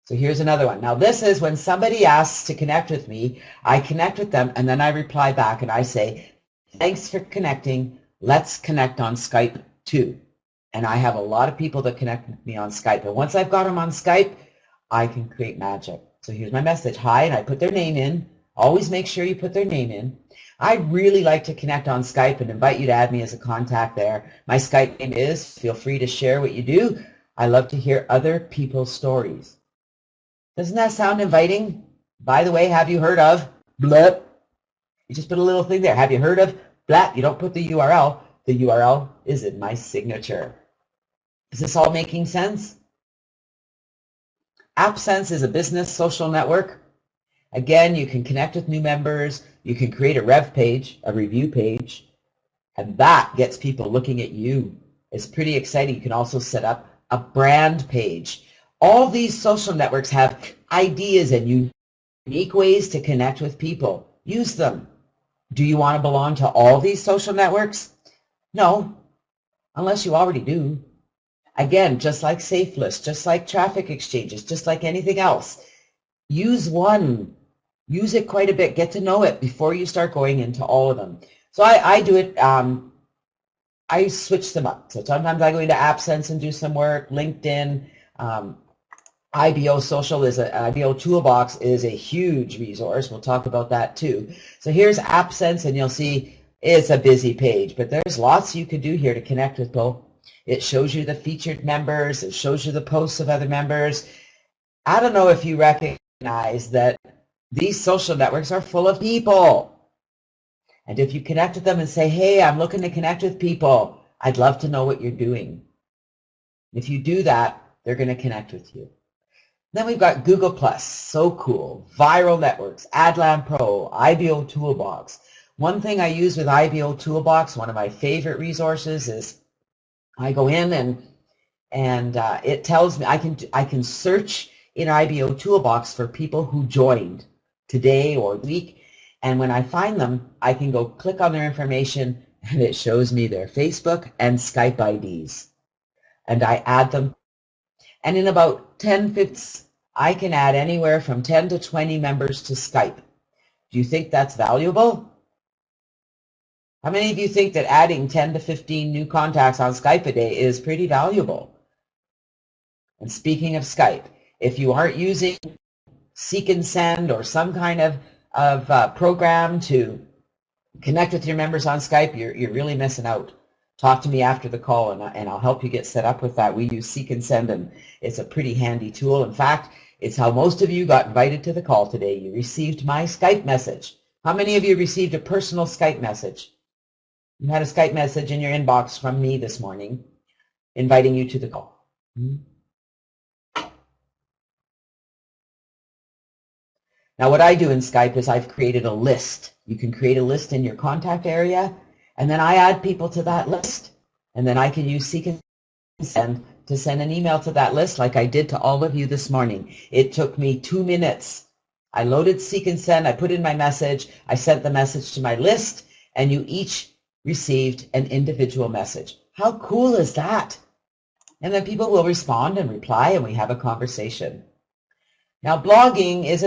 So here's another one. Now this is when somebody asks to connect with me, I connect with them and then I reply back and I say, thanks for connecting. Let's connect on Skype too. And I have a lot of people that connect with me on Skype. And once I've got them on Skype, I can create magic. So here's my message. Hi, and I put their name in. Always make sure you put their name in. I'd really like to connect on Skype and invite you to add me as a contact there. My Skype name is, feel free to share what you do. I love to hear other people's stories. Doesn't that sound inviting? By the way, have you heard of blah? You just put a little thing there. Have you heard of blah? You don't put the URL. The URL is in my signature. Is this all making sense? AppSense is a business social network. Again, you can connect with new members. You can create a rev page, a review page, and that gets people looking at you. It's pretty exciting. You can also set up a brand page. All these social networks have ideas and unique ways to connect with people. Use them. Do you want to belong to all these social networks? No, unless you already do. Again, just like Safe List, just like traffic exchanges, just like anything else, use one. Use it quite a bit. Get to know it before you start going into all of them. So I do it. I switch them up. So sometimes I go into AppSense and do some work. LinkedIn, IBO Social IBO Toolbox is a huge resource. We'll talk about that too. So here's AppSense, and you'll see It's a busy page, but there's lots you could do here to connect with people. It shows you the featured members. It shows you the posts of other members. I don't know if you recognize that these social networks are full of people. And if you connect with them and say, hey, I'm looking to connect with people, I'd love to know what you're doing. If you do that, they're going to connect with you. Then we've got Google+, so cool. Viral Networks, AdLam Pro, IBO Toolbox. One thing I use with IBO Toolbox, one of my favorite resources, is I go in and it tells me I can search in IBO Toolbox for people who joined today or week, and when I find them, I can go click on their information and it shows me their Facebook and Skype IDs, and I add them. And in about 10 minutes, I can add anywhere from 10 to 20 members to Skype. Do you think that's valuable? How many of you think that adding 10 to 15 new contacts on Skype a day is pretty valuable? And speaking of Skype, if you aren't using Seek and Send or some kind of program to connect with your members on Skype, you're really missing out. Talk to me after the call and I'll help you get set up with that. We use Seek and Send, and it's a pretty handy tool. In fact, it's how most of you got invited to the call today. You received my Skype message. How many of you received a personal Skype message? You had a Skype message in your inbox from me this morning inviting you to the call. Now what I do in Skype is I've created a list. You can create a list in your contact area, and then I add people to that list, and then I can use Seek and Send to send an email to that list like I did to all of you this morning. It took me 2 minutes. I loaded Seek and Send, I put in my message, I sent the message to my list, and you each received an individual message. How cool is that? And then people will respond and reply, and we have a conversation. Now, blogging is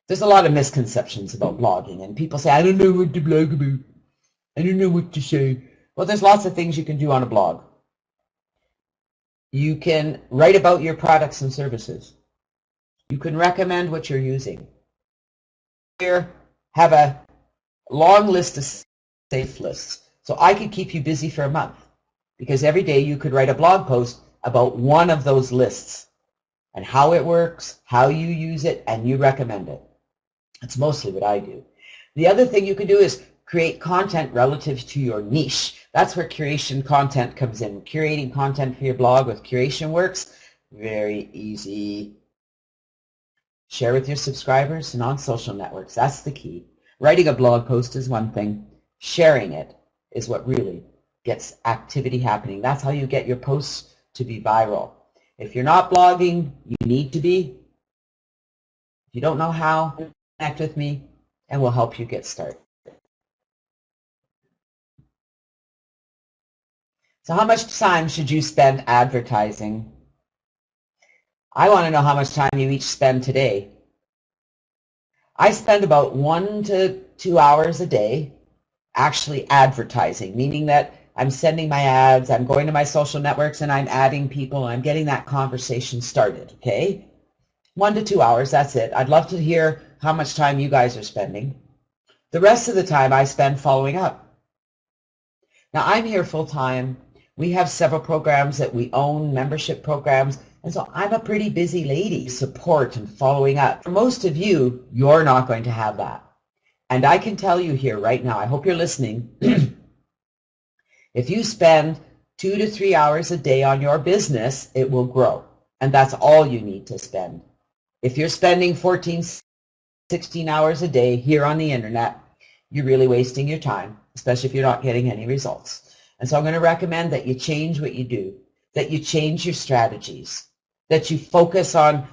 there's a lot of misconceptions about blogging, and people say, I don't know what to blog about. I don't know what to say. Well, there's lots of things you can do on a blog. You can write about your products and services. You can recommend what you're using. Here, have a long list of safe lists. So I could keep you busy for a month, because every day you could write a blog post about one of those lists and how it works, how you use it, and you recommend it. That's mostly what I do. The other thing you can do is create content relative to your niche. That's where curation content comes in. Curating content for your blog with Curation Works, very easy. Share with your subscribers and on social networks. That's the key. Writing a blog post is one thing. Sharing it is what really gets activity happening. That's how you get your posts to be viral. If you're not blogging, you need to be. If you don't know how, connect with me and we'll help you get started. So how much time should you spend advertising? I want to know how much time you each spend today. I spend about 1 to 2 hours a day actually advertising, meaning that I'm sending my ads, I'm going to my social networks, and I'm adding people, and I'm getting that conversation started, okay? 1 to 2 hours, that's it. I'd love to hear how much time you guys are spending. The rest of the time I spend following up. Now, I'm here full-time. We have several programs that we own, membership programs, and so I'm a pretty busy lady, support and following up. For most of you, you're not going to have that. And I can tell you here right now, I hope you're listening, if you spend 2 to 3 hours a day on your business, it will grow. And that's all you need to spend. If you're spending 14, 16 hours a day here on the internet, you're really wasting your time, especially if you're not getting any results. And so I'm going to recommend that you change what you do, that you change your strategies, that you focus on,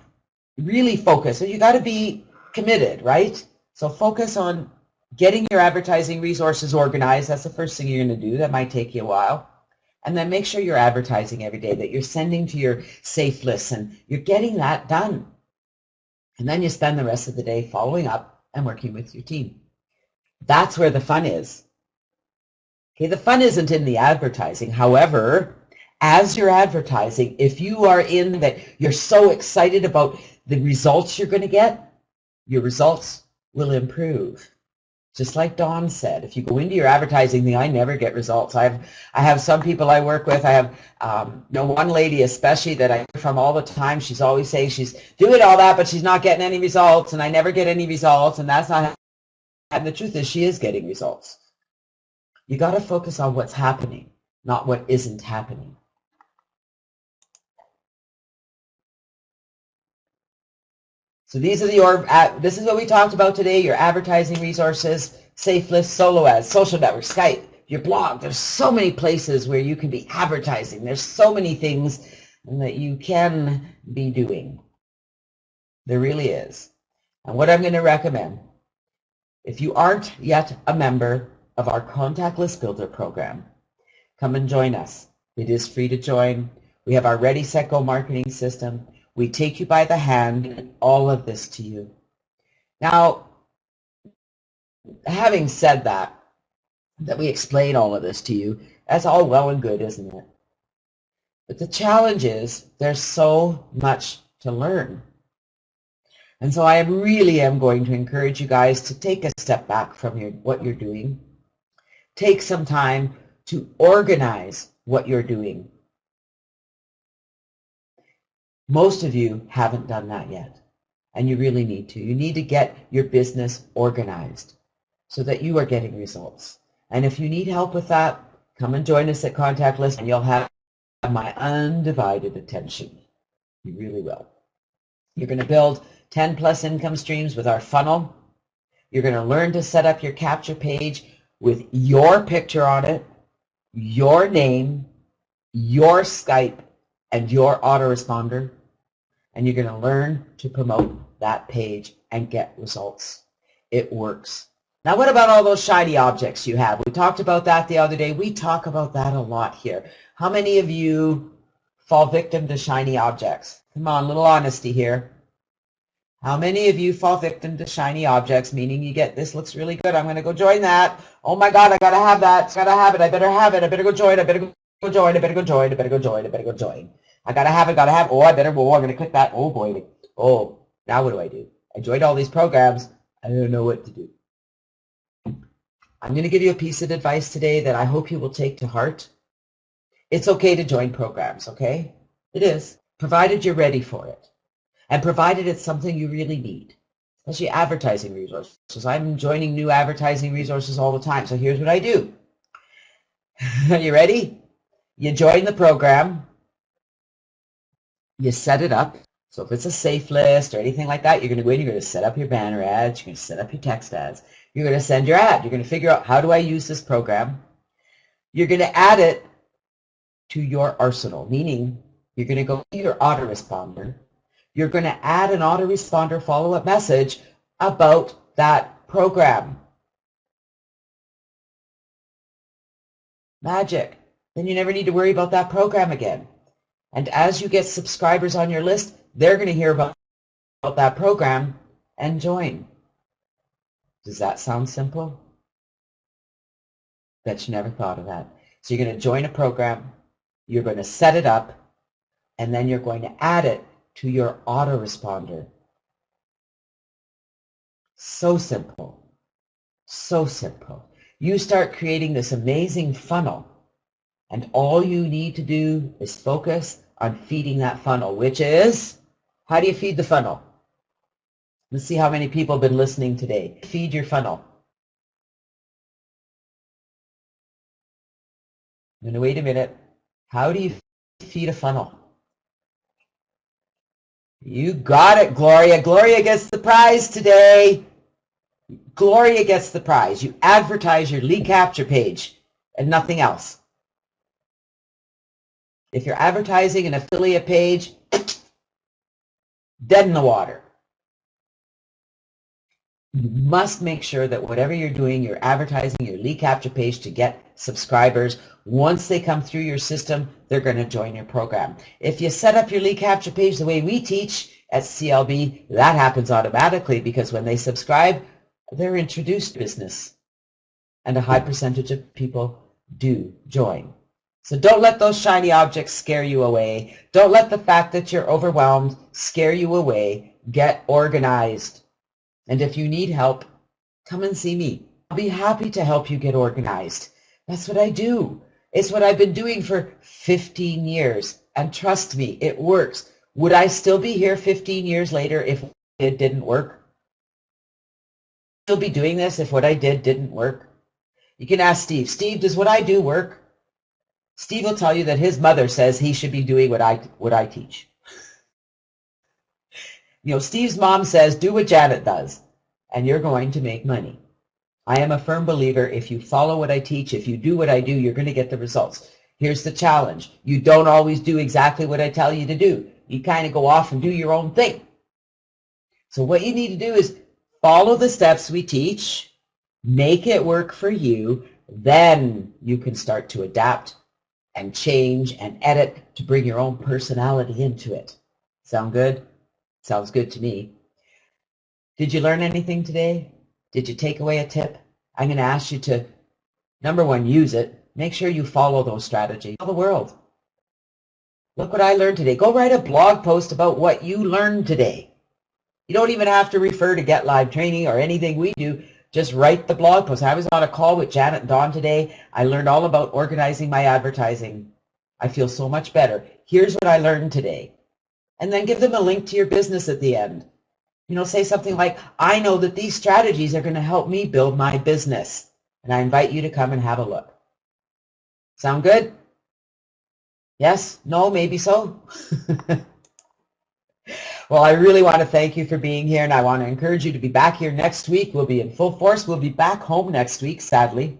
really focus. So you got to be committed, right? So focus on getting your advertising resources organized. That's the first thing you're going to do. That might take you a while. And then make sure you're advertising every day, that you're sending to your safe lists, and you're getting that done. And then you spend the rest of the day following up and working with your team. That's where the fun is. Okay, the fun isn't in the advertising. However, as you're advertising, if you are in that you're so excited about the results you're going to get, your results will improve. Just like Dawn said, if you go into your advertising thing, I never get results. I have some people I work with. I have one lady especially that I hear from all the time. She's always saying she's doing all that, but she's not getting any results, and I never get any results, and that's not. And the truth is, she is getting results. You got to focus on what's happening, not what isn't happening. So these are this is what we talked about today, your advertising resources, safe lists, solo ads, social networks, Skype, your blog. There's so many places where you can be advertising. There's so many things that you can be doing. There really is. And what I'm going to recommend, if you aren't yet a member of our Contact List Builder program, come and join us. It is free to join. We have our Ready, Set, Go marketing system. We take you by the hand and all of this to you. Now, having said that we explain all of this to you, that's all well and good, isn't it? But the challenge is there's so much to learn. And so I really am going to encourage you guys to take a step back from what you're doing. Take some time to organize what you're doing. Most of you haven't done that yet, and you really need to. You need to get your business organized so that you are getting results. And if you need help with that, come and join us at Contact List, and you'll have my undivided attention. You really will. You're going to build 10 plus income streams with our funnel. You're going to learn to set up your capture page with your picture on it, your name, your Skype, and your autoresponder, and you're going to learn to promote that page and get results. It works. Now, what about all those shiny objects you have? We talked about that the other day. We talk about that a lot here. How many of you fall victim to shiny objects? Come on, a little honesty here. How many of you fall victim to shiny objects, meaning you get, this looks really good, I'm going to go join that. Oh my God, I got to have that. I got to have it. I better have it. I better go join. I better go join. I better go join. I better go join. I better go join. I got to have it. Got to have it. Oh, I better. Oh, I'm going to click that. Oh boy. Oh, now what do? I joined all these programs. I don't know what to do. I'm going to give you a piece of advice today that I hope you will take to heart. It's okay to join programs, okay? It is, provided you're ready for it. And provided it's something you really need, especially advertising resources. I'm joining new advertising resources all the time, so here's what I do. Are you ready? You join the program, you set it up. So if it's a safe list or anything like that, you're going to go in, you're going to set up your banner ads, you're going to set up your text ads, you're going to send your ad, you're going to figure out how do I use this program. You're going to add it to your arsenal, meaning you're going to go to your autoresponder. You're going to add an autoresponder follow-up message about that program. Magic. Then you never need to worry about that program again. And as you get subscribers on your list, they're going to hear about that program and join. Does that sound simple? Bet you never thought of that. So you're going to join a program, you're going to set it up, and then you're going to add it to your autoresponder. So simple. So simple. You start creating this amazing funnel, and all you need to do is focus on feeding that funnel, which is, how do you feed the funnel? Let's see how many people have been listening today. Feed your funnel. I'm going to wait a minute. How do you feed a funnel? You got it, Gloria. Gloria gets the prize today. Gloria gets the prize. You advertise your lead capture page and nothing else. If you're advertising an affiliate page, dead in the water. You must make sure that whatever you're doing, you're advertising your lead capture page to get subscribers. Once they come through your system, they're going to join your program. If you set up your lead capture page the way we teach at CLB, that happens automatically because when they subscribe, they're introduced to business. And a high percentage of people do join. So don't let those shiny objects scare you away. Don't let the fact that you're overwhelmed scare you away. Get organized. And if you need help, come and see me. I'll be happy to help you get organized. That's what I do. It's what I've been doing for 15 years. And trust me, it works. Would I still be here 15 years later if it didn't work? Still be doing this if what I did didn't work? You can ask Steve. Steve, does what I do work? Steve will tell you that his mother says he should be doing what I teach. You know, Steve's mom says, do what Janet does, and you're going to make money. I am a firm believer, if you follow what I teach, if you do what I do, you're going to get the results. Here's the challenge. You don't always do exactly what I tell you to do. You kind of go off and do your own thing. So what you need to do is follow the steps we teach, make it work for you, then you can start to adapt and change and edit to bring your own personality into it. Sound good? Sounds good to me. Did you learn anything today? Did you take away a tip? I'm going to ask you to, number one, use it. Make sure you follow those strategies. Tell the world. Look what I learned today. Go write a blog post about what you learned today. You don't even have to refer to Get Live Training or anything we do. Just write the blog post. I was on a call with Janet and Dawn today. I learned all about organizing my advertising. I feel so much better. Here's what I learned today. And then give them a link to your business at the end. You know, say something like, I know that these strategies are going to help me build my business. And I invite you to come and have a look. Sound good? Yes? No? Maybe so? Well, I really want to thank you for being here, and I want to encourage you to be back here next week. We'll be in full force. We'll be back home next week, sadly.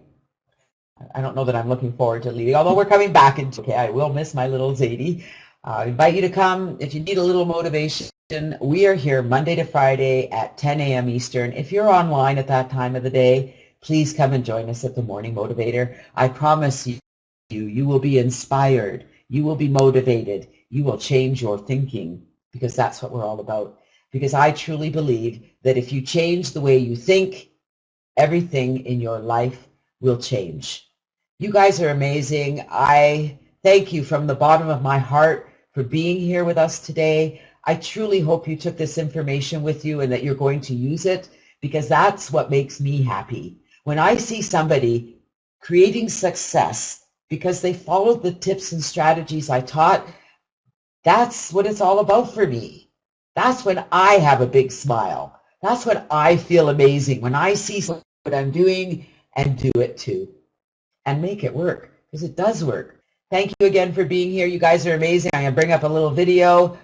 I don't know that I'm looking forward to leaving, although we're coming back. Okay, I will miss my little Zadie. I invite you to come if you need a little motivation. We are here Monday to Friday at 10 a.m. Eastern. If you're online at that time of the day, please come and join us at the Morning Motivator. I promise you will be inspired. You will be motivated. You will change your thinking, because that's what we're all about. Because I truly believe that if you change the way you think, everything in your life will change. You guys are amazing. I thank you from the bottom of my heart for being here with us today. I truly hope you took this information with you and that you're going to use it, because that's what makes me happy. When I see somebody creating success because they followed the tips and strategies I taught, that's what it's all about for me. That's when I have a big smile. That's when I feel amazing, when I see what I'm doing and do it too. And make it work, because it does work. Thank you again for being here. You guys are amazing. I'm going to bring up a little video.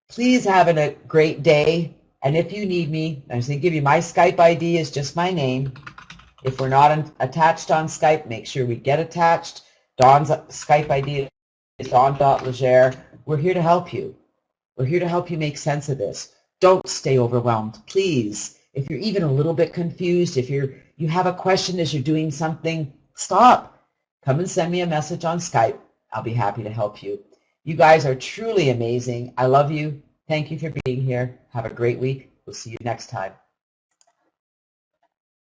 Please have a great day. And if you need me, I'm just going to give you my Skype ID is just my name. If we're not attached on Skype, make sure we get attached. Dawn's Skype ID is dawn.legere. We're here to help you. We're here to help you make sense of this. Don't stay overwhelmed, please. If you're even a little bit confused, if you have a question as you're doing something, stop. Come and send me a message on Skype. I'll be happy to help you. You guys are truly amazing. I love you. Thank you for being here. Have a great week. We'll see you next time.